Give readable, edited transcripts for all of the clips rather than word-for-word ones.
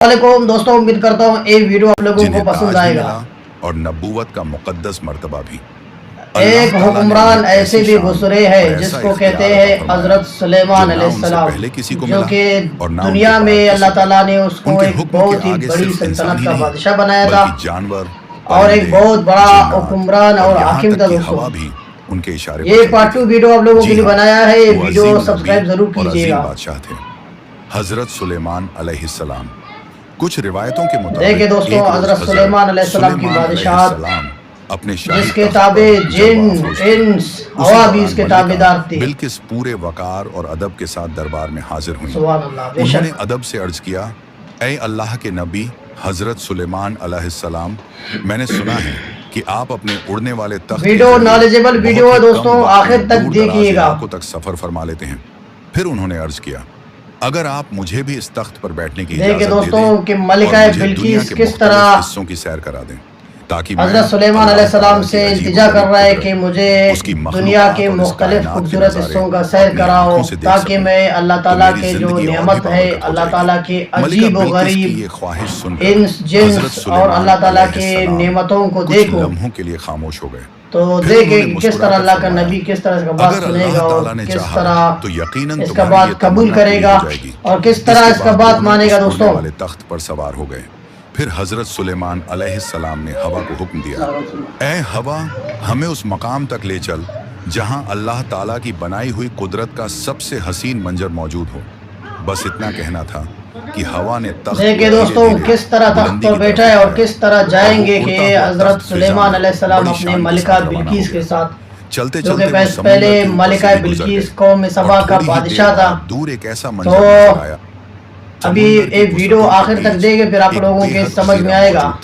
वालेकुम दोस्तों, उम्मीद करता हूँ ये वीडियो आप लोगों को पसंद आएगा। और नबूवत का मुकद्दस मर्तबा भी। एक हुक्मरान ऐसे भी गुजरे हैं जिसको कहते हैं हजरत सुलेमान अलैहिस्सलाम, जो कि दुनिया में अल्लाह ताला ने उसको एक बहुत ही बड़ी सल्तनत का बादशाह बनाया था और एक बहुत बड़ा हुक्मरान और हाकिम था। दोस्तों, उनके इशारे ये पार्ट 2 वीडियो आप लोगों के लिए बनाया है। ये वीडियो सब्सक्राइब जरूर कीजिएगा। बादशाह थे हजरत सुलेमान अलैहिस्सलाम। कुछ रिवायतों के मुताबिक देखिए दोस्तों, हजरत सुलेमान अलैहिस्सलाम की बादशाहत अपने जिसके ताबे जिन इंस हवा भी इसके ताबेदार थी। बिल्किस पूरे वकार और अदब के साथ दरबार में हाजिर हुई। सुभान अल्लाह। उन्होंने अदब से अर्ज किया, ऐ अल्लाह के नबी हजरत सुलेमान अलैहिस्सलाम, मैंने सुना है कि आप अपने उड़ने वाले तख्त वीडियो नॉलेजेबल वीडियो है दोस्तों, आखिर तक देखिएगा। तक सफर फरमा लेते हैं। फिर उन्होंने अर्ज किया, अगर आप मुझे भी इस तख्त पर बैठने की इजाजत दे दें दोस्तों कि मलिका बिल्किस किस तरह हिस्सों की सैर करा दें, ताकि हजरत सुलेमान अलैहिस्सलाम से इल्तिजा कर रहा है कि मुझे दुनिया के मुख्तलिफ खूबसूरत हिस्सों का सैर कराओ, ताकि मैं अल्लाह ताला के जो नेमत है, अल्लाह ताला के अजीब व गरीब इंस जिन्स और अल्लाह ताला के नेमतों को देखूं। लम्हों के लिए खामोश हो गए। तो देखे किस तरह अल्लाह का नबी किस तरह इसका बात सुनेगा और किस तरह तो यकीनन इसका बात कबूल करेगा और किस तरह इसका बात मानेगा। दोस्तों, वाले तख्त पर सवार हो गए। फिर हजरत सुलेमान अलैहिस्सलाम ने हवा को हुक्म दिया, ऐ हवा, हमें उस मकाम तक ले चल जहां अल्लाह ताला की बनाई हुई कुदरत का सबसे हसीन मंजर मौजूद हो। बस इतना कहना था कि हवा ने तख्त देखिए दोस्तों किस तरह तख्त पर बैठा है और किस तरह जाएंगे कि हजरत सुलेमान अलैहिस्सलाम अपने मलिका बिल्किस के साथ, चलते जो कि पहले मलिका बिल्किस कौम सबा का बादशाह था। दूर एक ऐसा तो अभी एक वीडियो आखिर तक देखे, फिर आप लोगों के समझ में आएगा,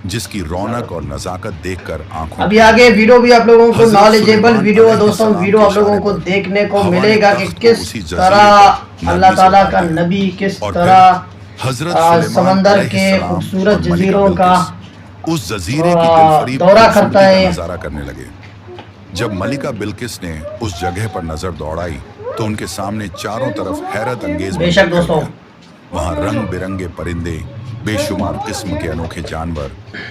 जिसकी रौनक और नजाकत देखकर आंखों अभी आगे वीडियो भी आप लोगों को नॉलेजेबल वीडियो है। दोस्तों, वीडियो आप लोगों को देखने को मिलेगा कि किस तरह अल्लाह ताला का नबी किस तरह समंदर के खूबसूरत जजीरों का उस जजीरे की दौरा करता है। नजारा करने लगे। जब मलिका बिल्किस ने उस जगह पर नजर दौड़ाई तो उनके सामने चारों तरफ हैरत अंगेज बेशक दोस्तों, वहाँ रंग बिरंगे परिंदे, बेशुमार किस्म के अनोखे जानवर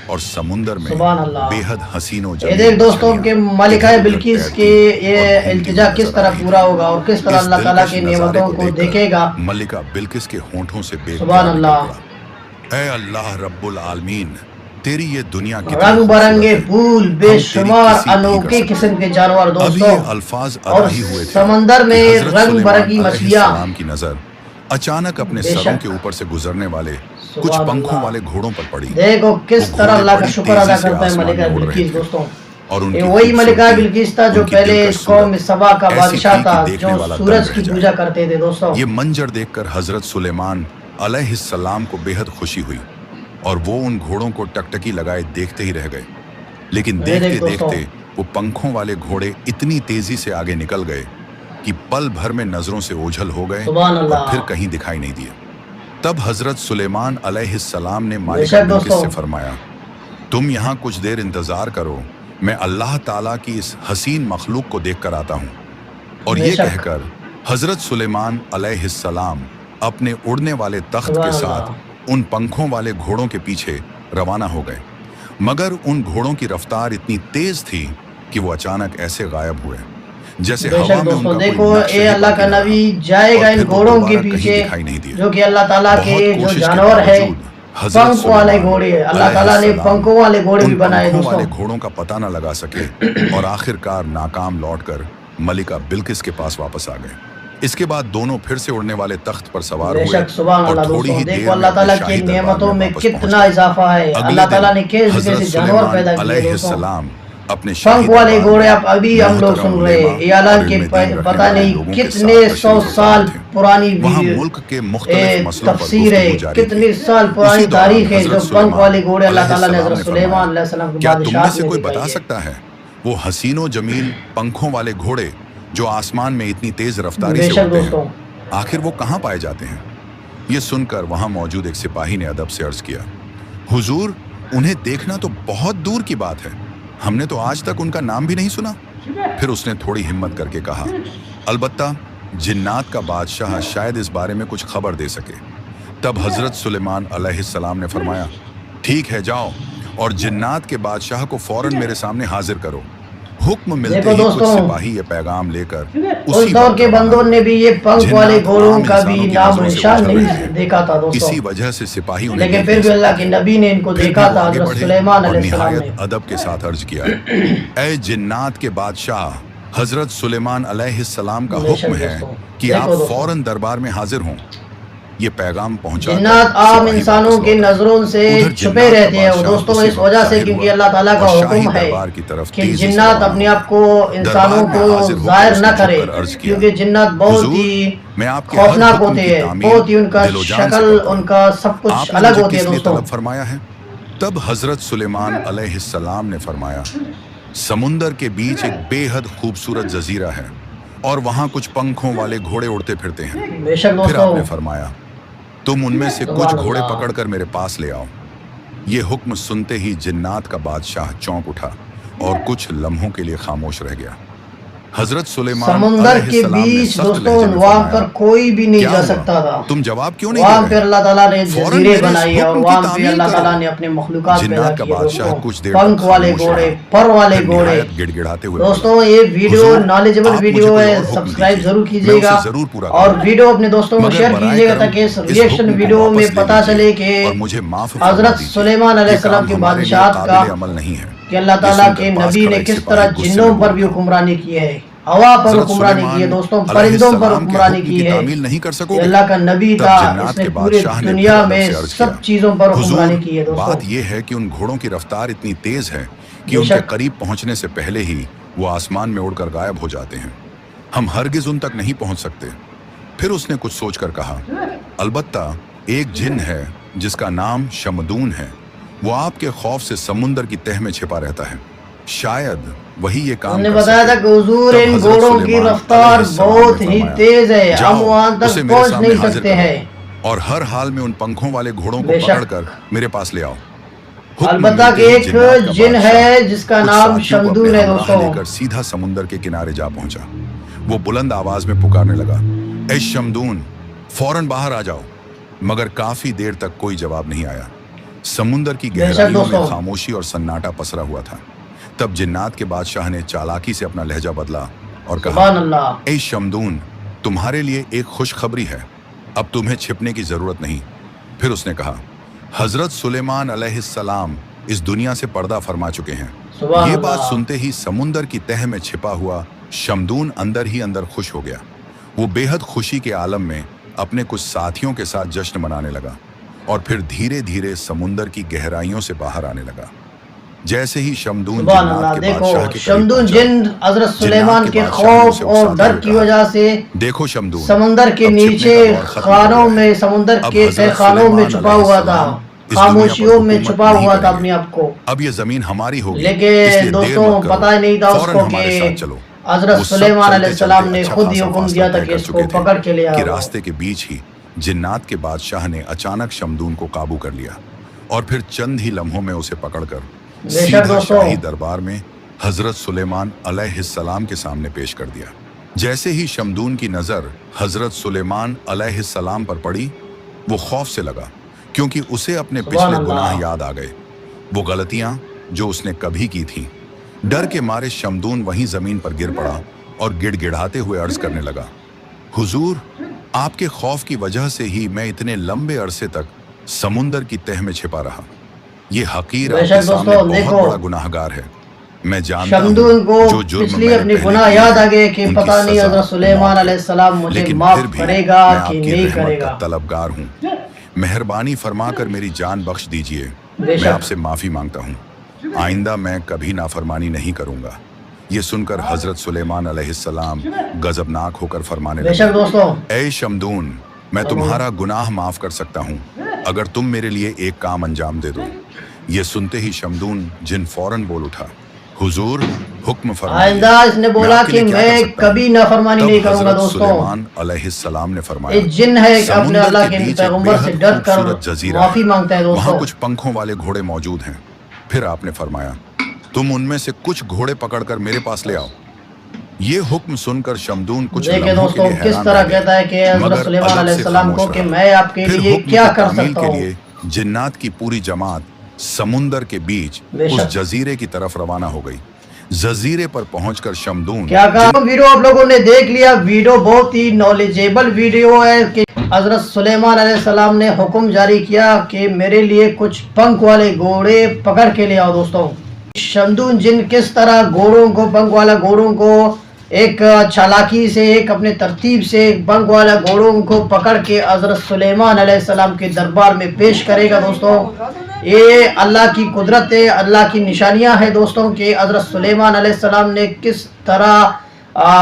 और समुंदर में बेहद हसीनो ये देख दोस्तों कि मलिका बिल्किस के ये इल्तिजा किस तरह पूरा होगा और किस तरह अल्लाह ताला की नेमतों को देखेगा। मलिका बिल्किस के होंठों से सुभान अल्लाह। ऐ अल्लाह रब्बुल आलमीन, तेरी ये दुनिया की रंग बिरंगे फूल, बेशुमार अनोखे किस्म के जानवर दोस्तों, अल्फाज और समंदर में रंग बिरंगी मछलियां की नजर अचानक अपने सरों के ऊपर से गुजरने वाले कुछ पंखों वाले घोड़ों पर पड़ी। देखो किस तरह अल्लाह का शुक्र अदा करता है मलिका बिल्किस। दोस्तों, ये वही मलिका बिल्किस था जो पहले इस कौम सबा का बादशाह था, जो सूरज की पूजा करते थे। दोस्तों, ये मंजर देखकर हजरत सुलेमान अलैहिस्सलाम को बेहद खुशी हुई और वो उन घोड़ों को टकटकी लगाए देखते ही रह गए। लेकिन देखते देखते वो पंखों वाले घोड़े इतनी तेजी से आगे निकल गए कि पल भर में नजरों से ओझल हो गए और फिर कहीं दिखाई नहीं दिए। तब हजरत सुलेमान अलैहिस्सलाम ने मालिका बिल्किस से फरमाया, तुम यहाँ कुछ देर इंतजार करो, मैं अल्लाह ताला की इस हसीन मखलूक को देख कर आता हूँ। और ये कहकर हजरत सुलेमान अलैहिस्सलाम अपने उड़ने वाले तख्त के साथ उन पंखों वाले घोड़ों के पीछे रवाना हो गए। मगर उन घोड़ों की रफ्तार इतनी तेज थी कि वो अचानक ऐसे गायब हुए जैसे हवा में उनका देखो ये अल्लाह का नबी जाएगा इन घोड़ों के पीछे, जो कि अल्लाह ताला के जो जानवर है, पंख वाले घोड़े है। अल्लाह ताला ने पंखों वाले घोड़े भी बनाए दोस्तों। घोड़ों का पता न लगा सके और आखिरकार नाकाम लौटकर मलिका बिल्किस के पास वापस आ गए। इसके बाद दोनों फिर से उड़ने वाले तख्त पर सवार हुए और थोड़ी ही देर में अल्लाह ताला की नेमतों में कितना इजाफा है। अल्लाह ताला ने कैसे जानवर पैदा किए दोस्तों। अपने पंख वाले घोड़े आप अभी हम लोग सुन रहे हैं। ये ऐलान के पता नहीं कितने 100 साल पुरानी मुल्क के मुख्तलिफ मसलों पर तफसीर है, कितने साल पुरानी तारीख है जो पंख वाले घोड़े अल्लाह ताला ने हज़रत सुलेमान अलैहिस्सलाम की बादशाहत में कोई बता सकता है वो हसीनो जमील पंखों वाले घोड़े जो आसमान में इतनी तेज रफ्तारी से उड़ते हैं, आखिर वो कहाँ पाए जाते हैं? ये सुनकर वहां मौजूद एक सिपाही ने अदब से अर्ज किया, हुजूर, उन्हें देखना तो बहुत दूर की बात है, हमने तो आज तक उनका नाम भी नहीं सुना। फिर उसने थोड़ी हिम्मत करके कहा, अलबत्ता जिन्नात का बादशाह शायद इस बारे में कुछ खबर दे सके। तब हजरत सुलेमान अलैहिस्सलाम ने फरमाया, ठीक है जाओ और जिन्नात के बादशाह को फौरन मेरे सामने हाजिर करो। हुक्म मिलते ही कुछ सिपाही ये पैगाम लेकर उस दौर के बंदों ने भी ये पंख वाले घोड़ों का भी नाम निशान नहीं देखा था दोस्तों। इसी वजह से सिपाही लेकिन फिर भी अल्लाह के नबी ने इनको देखा था। हज़रत सुलेमान अलैहिस्सलाम ने अदब के साथ अर्ज किया, ऐ जिन्नात के बादशाह हजरत सुलेमान अलैहिस्सलाम का हुक्म है कि आप फौरन दरबार में हाजिर हों। ये पैगाम पहुंचा। जिन्नात आम इंसानों की नजरों से छुपे रहते हैं दोस्तों, इस वजह से क्योंकि अल्लाह ताला का हुक्म है कि जिन्नात अपने आप को इंसानों को जाहिर न करे, क्योंकि जिन्नात बहुत ही खौफनाक होते हैं, बहुत ही उनका शक्ल उनका सब कुछ अलग होती है दोस्तों। फरमाया है तब हजरत सुलेमान अलैहिस्सलाम ने फरमाया, समुंदर के बीच एक बेहद खूबसूरत जजीरा है और वहाँ कुछ पंखों वाले घोड़े उड़ते फिरते हैं। बेशक फिर आपने दोस्तों, फरमाया, तुम उनमें से कुछ घोड़े पकड़कर मेरे पास ले आओ। ये हुक्म सुनते ही जिन्नात का बादशाह चौंक उठा और कुछ लम्हों के लिए खामोश रह गया। हजरत सुलेमान समुंदर के बीच दोस्तों वहाँ पर कोई भी नहीं जा सकता था। तुम जवाब क्यों नहीं वहाँ दे पे रहे? अल्लाह ताला ने फौरन जजीरे मेरे बनाई इस और हुक्म वहाँ की पे तामील अल्लाह करो। ताला ने अपने मखलूकात पैदा जिन्नात का किए बादशाह दोस्तों, कुछ देर पंख वाले खामोश घोड़े, रहा। पर वाले फिर घोड़े। निहायत गिड़गिड़ाते हुए दोस्तों ये वीडियो हुजूर, नॉलेजेबल आप मुझे वीडियो कोई है, और हुक्म सब्सक्राइब दीजिए, जरूर मैं कीजिएगा उसे जरूर पूरा और करूंगा। वीडियो अपने दोस्तों को मगर शेयर बराए कीजिएगा करम ताकि इस इस रिएक्शन हुक्म को वीडियो वापस में ले पता लीजिए चले कि और मुझे माफ फरमा हजरत दीजिए। सुलेमान ये अलैहिस्सलाम काम की हमारे लिए बादशाहत का काबिल अमल नहीं है। कि अल्लाह ये ताला सुनकर के पास नबी खड़ा ने एक किस सिपाही तरह गुस्से जिन्नों में पर भी बोला, हुक्मरानी की है, हवा पर हजरत हुक्मरानी की है सुलेमान दोस्तों, परिंदों पर अलैहिस्सलाम के हुक्मरानी हुक्म की की है। तामील नहीं कर ये सकोगे? अल्लाह का नबी तब था, जिन्नात इसने के पूरे बादशाह ने दुनिया फिर अदब में से अर्ज सब किया, चीजों पर हुक्मरानी हुजूर, की है दोस्तों। बात यह है कि उन घोड़ों की रफ्तार इतनी तेज है कि बेशक। उनके करीब पहुंचने से पहले ही वो आसमान में उड़कर गायब हो जाते हैं। हम हरगिज उन तक नहीं पहुंच सकते। फिर उसने कुछ सोचकर कहा, अलबत्ता एक जिन है जिसका नाम शमदून है, वो आपके खौफ से समुंदर की तह में छिपा रहता है, शायद वही ये काम हमने कर बताया था सके। कि हुजूर तब इन हजरत घोड़ों की सुलेमान रफ्तार अलैहिस्सलाम बहुत ने ही फरमाया, तेज है, हम जाओ, वहां तक उसे मेरे पहुंच सामने नहीं हाजिर सकते करो हैं। और हर हाल में उन पंखों वाले घोड़ों को बेशक। पकड़कर मेरे पास ले आओ। हुक्म अलबत्ता मिलते कि ही एक जिन्नात का जिन बादशाह है जिसका कुछ नाम साथियों को शमदून अपने है हमराह दोस्तों। लेकर सीधा समुंदर के किनारे जा पहुंचा। वो बुलंद आवाज में पुकारने लगा, ऐ शमदून, फौरन बाहर आ जाओ। मगर काफी देर तक कोई जवाब नहीं आया। समुंदर की गहराइयों दोस्तों। में खामोशी और सन्नाटा पसरा हुआ था। तब जिन्नात के बादशाह ने चालाकी से अपना लहजा बदला और कहा, सुभान अल्लाह। ऐ शमदून, तुम्हारे लिए एक खुशखबरी है, अब तुम्हें छिपने की जरूरत नहीं। फिर उसने कहा, हजरत सुलेमान अलैहिस्सलाम इस दुनिया से पर्दा फरमा चुके हैं। सुभान ये अल्लाह। बात सुनते ही समुंदर की तह में छिपा हुआ शमदून अंदर ही अंदर खुश हो गया। वो बेहद खुशी के आलम में अपने कुछ साथियों के साथ जश्न मनाने लगा और फिर धीरे धीरे समुंदर की गहराइयों से बाहर आने लगा। जैसे ही शमदून सुभान जिन्नात अल्लाह। के बादशाह देखो के करीब शमदून पहुंचा, जिन हजरत सुलेमान जिन्नात के बादशाह ने खौफ उसे और उकसाते डर हुए की कहा, वजह से देखो शमदून, समंदर के अब छिपने नीचे का दौर खत्म हो खानों गया है। में समुंदर अब के हजरत खानों में सुलेमान छुपा हुआ था, अलैहिस्सलाम इस दुनिया पर खामोशियों में हुकूमत छुपा नहीं हुआ था करेंगे। अपने आप को। अब ये जमीन हमारी होगी, लेकिन इसलिए देर दोस्तों मत करो, पता ही नहीं था फौरन उसको हमारे कि साथ चलो। हजरत वो सब सुलेमान चलते अलैहिस्सलाम चलते ने अच्छा खुद ही खासा हुक्म फासला दिया था तय कि कर इसको चुके थे पकड़ के ले कि आओ। रास्ते के बीच ही जिन्नात के बादशाह ने अचानक शमदून को काबू कर लिया और फिर चंद ही लम्हों में उसे पकड़कर बेशक सीधा दोस्तों। शाही दरबार में हजरत सुलेमान अलैहिस्सलाम के सामने पेश कर दिया। जैसे ही शमदून की नजर हजरत सुलेमान अलैहिस्सलाम पर पड़ी, वो खौफ से लगा, क्योंकि उसे अपने सुभान पिछले अल्लाह। गुनाह याद आ गए, वो गलतियां जो उसने कभी की थीं। डर के मारे शमदून वहीं जमीन पर गिर पड़ा और गिड़गिड़ाते हुए अर्ज करने लगा, हुजूर, आपके खौफ की वजह से ही मैं इतने लंबे अरसे तक समुंदर की तह में छिपा रहा। ये हकीर बेशक आपके सामने दोस्तों, बहुत देखो, बड़ा गुनाहगार है। मैं जानता हूं शमदून को जो जुर्म पिछली मैंने अपनी पहले गुनाह किए याद आ हैं, गए कि उनकी पता नहीं सजा हजरत सुलेमान मौत है। अलैहिस्सलाम मुझे लेकिन माफ फिर भी करेगा मैं कि आपकी नहीं रहमत का करेगा। तलबगार हूँ। मेहरबानी फरमाकर मेरी जान बख्श दीजिए। बेशक। मैं आपसे माफी मांगता हूँ। आइंदा मैं कभी नाफरमानी नहीं करूंगा। ये सुनकर हजरत सुलेमान अलैहिस्सलाम गजबनाक होकर फरमाने बेशक लगे, दोस्तों। ऐ शमदून, मैं तुम्हारा गुनाह माफ कर सकता हूँ अगर तुम मेरे लिए एक काम अंजाम दे दो। ये सुनते ही शमदून जिन फौरन बोल उठा, हुजूर, हुक्म फरमाइए। आइंदा इसने बोला आपके कि लिए क्या कर मैं सकता हूं? कभी नाफरमानी तब नहीं करूंगा हजरत दोस्तों। सुलेमान अलैहिस्सलाम ने फरमाया, एक जिन है कि अपने समुंदर अल्लाह के के बीच एक पैगंबर से बेहद डर कर खूबसूरत जजीरा माफी है। मांगता है वहाँ दोस्तों। कुछ पंखों वाले घोड़े मौजूद हैं। फिर आपने फरमाया, तुम उनमें से कुछ घोड़े पकड़कर मेरे पास ले आओ। ये हुक्म सुनकर शमदून कुछ देखिए लम्हों के दोस्तों लिए किस हैरान तरह रह गया, कहता है कि हज़रत मगर सुलेमान अदब से अलैहिस्सलाम को खामोश कि रहा। मैं आपके फिर लिए हुक्म क्या की कर तामील सकता के हूँ। लिए जिन्नात की पूरी जमात समुंदर के बीच उस बेशक जजीरे की तरफ रवाना हो गई। जजीरे पर पहुंचकर शमदून क्या कहा वीडियो आप लोगों ने देख लिया। वीडियो बहुत ही नॉलेजेबल वीडियो है कि हजरत सुलेमान अलैहिस्सलाम ने हुक्म जारी किया कि मेरे लिए कुछ पंख वाले घोड़े पकड़ के ले आओ। दोस्तों शमदून जिन किस तरह घोड़ों को, पंख वाला घोड़ों को एक चालाकी से, एक अपने तरतीब से पंख वाला घोड़ों को पकड़ के हजरत सुलेमान अलैहिस्सलाम के दरबार में पेश करेगा। दोस्तों ये अल्लाह की कुदरत है, अल्लाह की निशानियां हैं दोस्तों कि हजरत सुलेमान अलैहिस्सलाम ने किस तरह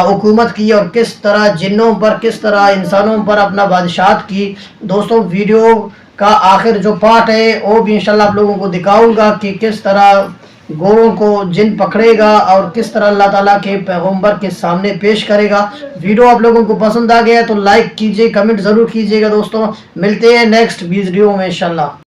हुकूमत की और किस तरह जिन्नों पर, किस तरह इंसानों पर अपना बादशाहत की। दोस्तों वीडियो का आखिर जो पार्ट है वो भी इंशाल्लाह आप लोगों को दिखाऊंगा कि किस तरह घोड़ों को जिन पकड़ेगा और किस तरह अल्लाह ताला के पैगंबर के सामने पेश करेगा। वीडियो आप लोगों को पसंद आ गया तो लाइक कीजिए, कमेंट ज़रूर कीजिएगा। दोस्तों मिलते हैं नेक्स्ट वीडियो में इंशाल्लाह।